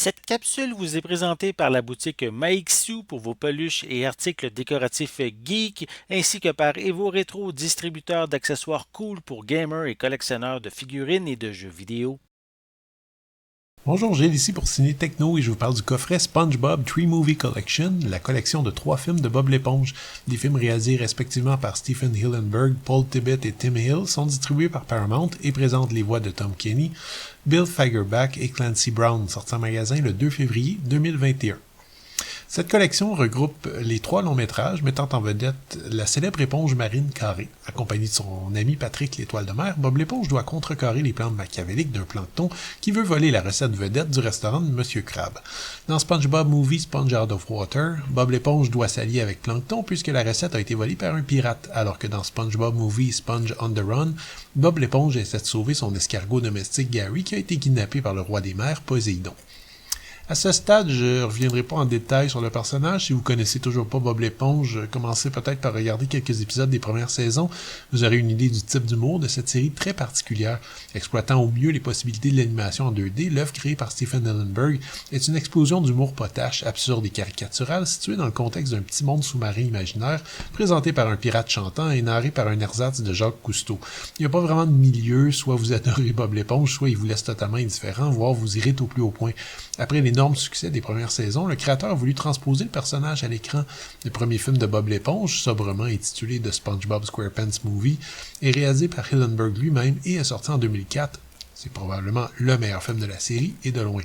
Cette capsule vous est présentée par la boutique Maixu pour vos peluches et articles décoratifs geek, ainsi que par Evo Retro, distributeur d'accessoires cool pour gamers et collectionneurs de figurines et de jeux vidéo. Bonjour, Gilles ici pour Ciné Techno et je vous parle du coffret SpongeBob 3 Movie Collection, la collection de 3 films de Bob l'éponge. Des films réalisés respectivement par Stephen Hillenburg, Paul Tibbitt et Tim Hill sont distribués par Paramount et présentent les voix de Tom Kenny, Bill Fagerbakke et Clancy Brown, sortis en magasin le 2 février 2021. Cette collection regroupe les 3 longs métrages mettant en vedette la célèbre éponge marine carrée. Accompagné de son ami Patrick l'étoile de mer, Bob l'éponge doit contrecarrer les plans machiavéliques d'un plancton qui veut voler la recette vedette du restaurant de Monsieur Crabbe. Dans SpongeBob Movie Sponge Out of Water, Bob l'éponge doit s'allier avec Plankton puisque la recette a été volée par un pirate, alors que dans SpongeBob Movie Sponge on the Run, Bob l'éponge essaie de sauver son escargot domestique Gary qui a été kidnappé par le roi des mers, Poséidon. À ce stade, je ne reviendrai pas en détail sur le personnage. Si vous connaissez toujours pas Bob l'éponge, commencez peut-être par regarder quelques épisodes des premières saisons. Vous aurez une idée du type d'humour de cette série très particulière. Exploitant au mieux les possibilités de l'animation en 2D, l'œuvre créée par Stephen Hillenburg est une explosion d'humour potache, absurde et caricatural située dans le contexte d'un petit monde sous-marin imaginaire, présenté par un pirate chantant et narré par un ersatz de Jacques Cousteau. Il n'y a pas vraiment de milieu, soit vous adorez Bob l'éponge, soit il vous laisse totalement indifférent, voire vous irrite au plus haut point. Après l'énorme succès des premières saisons, le créateur a voulu transposer le personnage à l'écran. Le premier film de Bob l'éponge, sobrement intitulé The SpongeBob SquarePants Movie, est réalisé par Hillenburg lui-même et est sorti en 2004. C'est probablement le meilleur film de la série et de loin.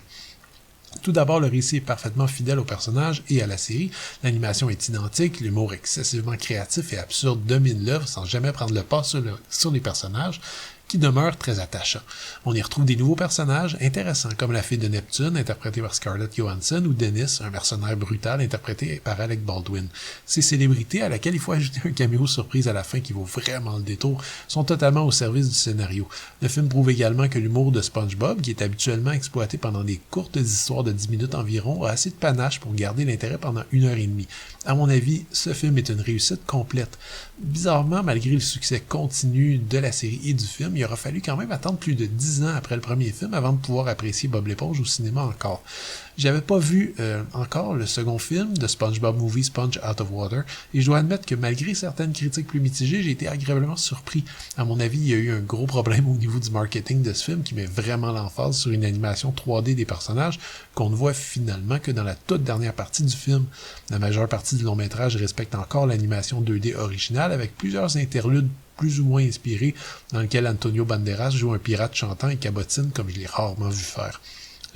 Tout d'abord, le récit est parfaitement fidèle au personnage et à la série. L'animation est identique, l'humour excessivement créatif et absurde domine l'œuvre sans jamais prendre le pas sur les personnages, qui demeure très attachant. On y retrouve des nouveaux personnages intéressants, comme la fille de Neptune, interprétée par Scarlett Johansson, ou Dennis, un mercenaire brutal, interprété par Alec Baldwin. Ces célébrités, à laquelle il faut ajouter un caméo surprise à la fin qui vaut vraiment le détour, sont totalement au service du scénario. Le film prouve également que l'humour de SpongeBob, qui est habituellement exploité pendant des courtes histoires de 10 minutes environ, a assez de panache pour garder l'intérêt pendant 1 heure et demie. À mon avis, ce film est une réussite complète. Bizarrement, malgré le succès continu de la série et du film, il aura fallu quand même attendre plus de 10 ans après le premier film avant de pouvoir apprécier Bob l'éponge au cinéma encore. J'avais pas vu encore le second film de SpongeBob Movie Sponge Out of Water et je dois admettre que malgré certaines critiques plus mitigées, j'ai été agréablement surpris. À mon avis, il y a eu un gros problème au niveau du marketing de ce film qui met vraiment l'emphase sur une animation 3D des personnages qu'on ne voit finalement que dans la toute dernière partie du film. La majeure partie du long métrage respecte encore l'animation 2D originale avec plusieurs interludes plus ou moins inspirés dans lequel Antonio Banderas joue un pirate chantant et cabotine comme je l'ai rarement vu faire.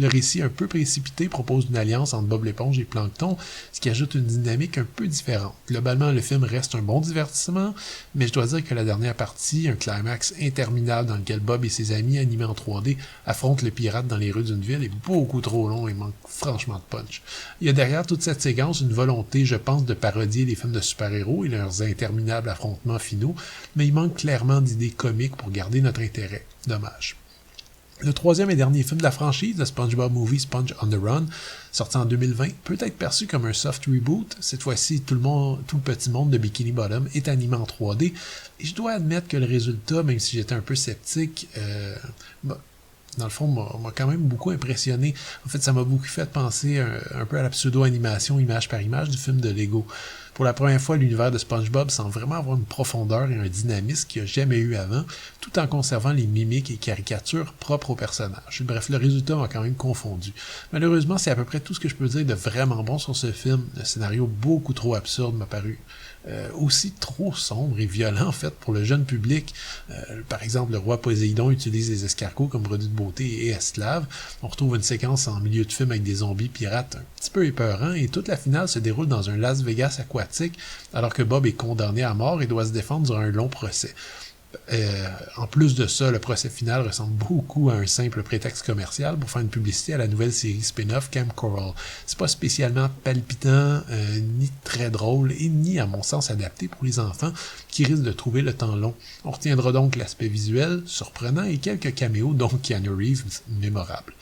Le récit un peu précipité propose une alliance entre Bob l'éponge et Plankton, ce qui ajoute une dynamique un peu différente. Globalement, le film reste un bon divertissement, mais je dois dire que la dernière partie, un climax interminable dans lequel Bob et ses amis animés en 3D affrontent le pirate dans les rues d'une ville, est beaucoup trop long et manque franchement de punch. Il y a derrière toute cette séquence une volonté, je pense, de parodier les films de super-héros et leurs interminables affrontements finaux, mais il manque clairement d'idées comiques pour garder notre intérêt. Dommage. Le troisième et dernier film de la franchise, de SpongeBob Movie Sponge on the Run, sorti en 2020, peut être perçu comme un soft reboot. Cette fois-ci, tout le petit monde de Bikini Bottom est animé en 3D. Et je dois admettre que le résultat, même si j'étais un peu sceptique, dans le fond, m'a quand même beaucoup impressionné. En fait, ça m'a beaucoup fait penser un peu à la pseudo-animation image par image du film de Lego. Pour la première fois, l'univers de SpongeBob semble vraiment avoir une profondeur et un dynamisme qu'il n'y a jamais eu avant, tout en conservant les mimiques et caricatures propres au personnage. Bref, le résultat m'a quand même confondu. Malheureusement, c'est à peu près tout ce que je peux dire de vraiment bon sur ce film. Le scénario beaucoup trop absurde m'a paru aussi trop sombre et violent en fait pour le jeune public. Par exemple, le roi Poséidon utilise les escargots comme produits de beauté et esclaves. On retrouve une séquence en milieu de film avec des zombies pirates un petit peu épeurants et toute la finale se déroule dans un Las Vegas aquatique alors que Bob est condamné à mort et doit se défendre durant un long procès. En plus de ça, le procès final ressemble beaucoup à un simple prétexte commercial pour faire une publicité à la nouvelle série spin-off Camp Coral. C'est pas spécialement palpitant, ni très drôle, et ni à mon sens adapté pour les enfants qui risquent de trouver le temps long. On retiendra donc l'aspect visuel, surprenant, et quelques caméos, dont Keanu Reeves, mémorables.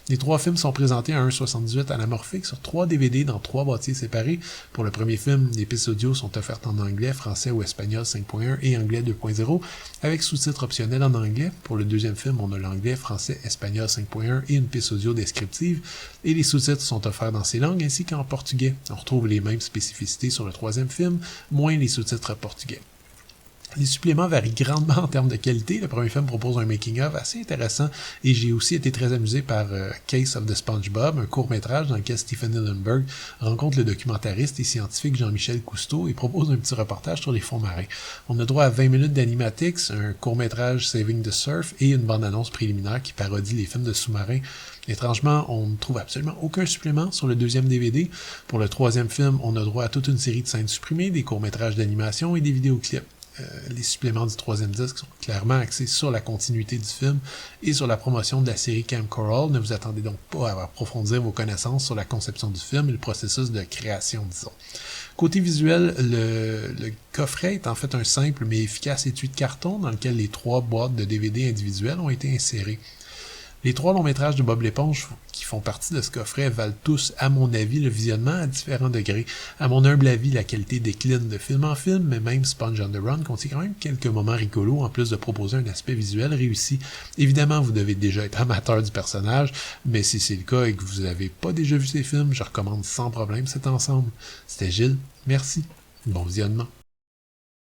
Les 3 films sont présentés à 1,78 anamorphique sur 3 DVD dans 3 boîtiers séparés. Pour le premier film, les pistes audio sont offertes en anglais, français ou espagnol 5.1 et anglais 2.0, avec sous-titres optionnels en anglais. Pour le deuxième film, on a l'anglais, français, espagnol 5.1 et une piste audio descriptive, et les sous-titres sont offerts dans ces langues ainsi qu'en portugais. On retrouve les mêmes spécificités sur le troisième film, moins les sous-titres portugais. Les suppléments varient grandement en termes de qualité. Le premier film propose un making-of assez intéressant et j'ai aussi été très amusé par Case of the SpongeBob, un court-métrage dans lequel Stephen Hillenburg rencontre le documentariste et scientifique Jean-Michel Cousteau et propose un petit reportage sur les fonds marins. On a droit à 20 minutes d'animatix, un court-métrage Saving the Surf et une bande-annonce préliminaire qui parodie les films de sous-marins. Étrangement, on ne trouve absolument aucun supplément sur le deuxième DVD. Pour le troisième film, on a droit à toute une série de scènes supprimées, des courts-métrages d'animation et des vidéoclips. Les suppléments du troisième disque sont clairement axés sur la continuité du film et sur la promotion de la série Camp Coral. Ne vous attendez donc pas à approfondir vos connaissances sur la conception du film et le processus de création, disons. Côté visuel, le coffret est en fait un simple mais efficace étui de carton dans lequel les 3 boîtes de DVD individuelles ont été insérées. Les 3 longs métrages de Bob l'éponge qui font partie de ce coffret valent tous, à mon avis, le visionnement à différents degrés. À mon humble avis, la qualité décline de film en film, mais même Sponge on the Run contient quand même quelques moments rigolos en plus de proposer un aspect visuel réussi. Évidemment, vous devez déjà être amateur du personnage, mais si c'est le cas et que vous n'avez pas déjà vu ces films, je recommande sans problème cet ensemble. C'était Gilles, merci. Bon visionnement.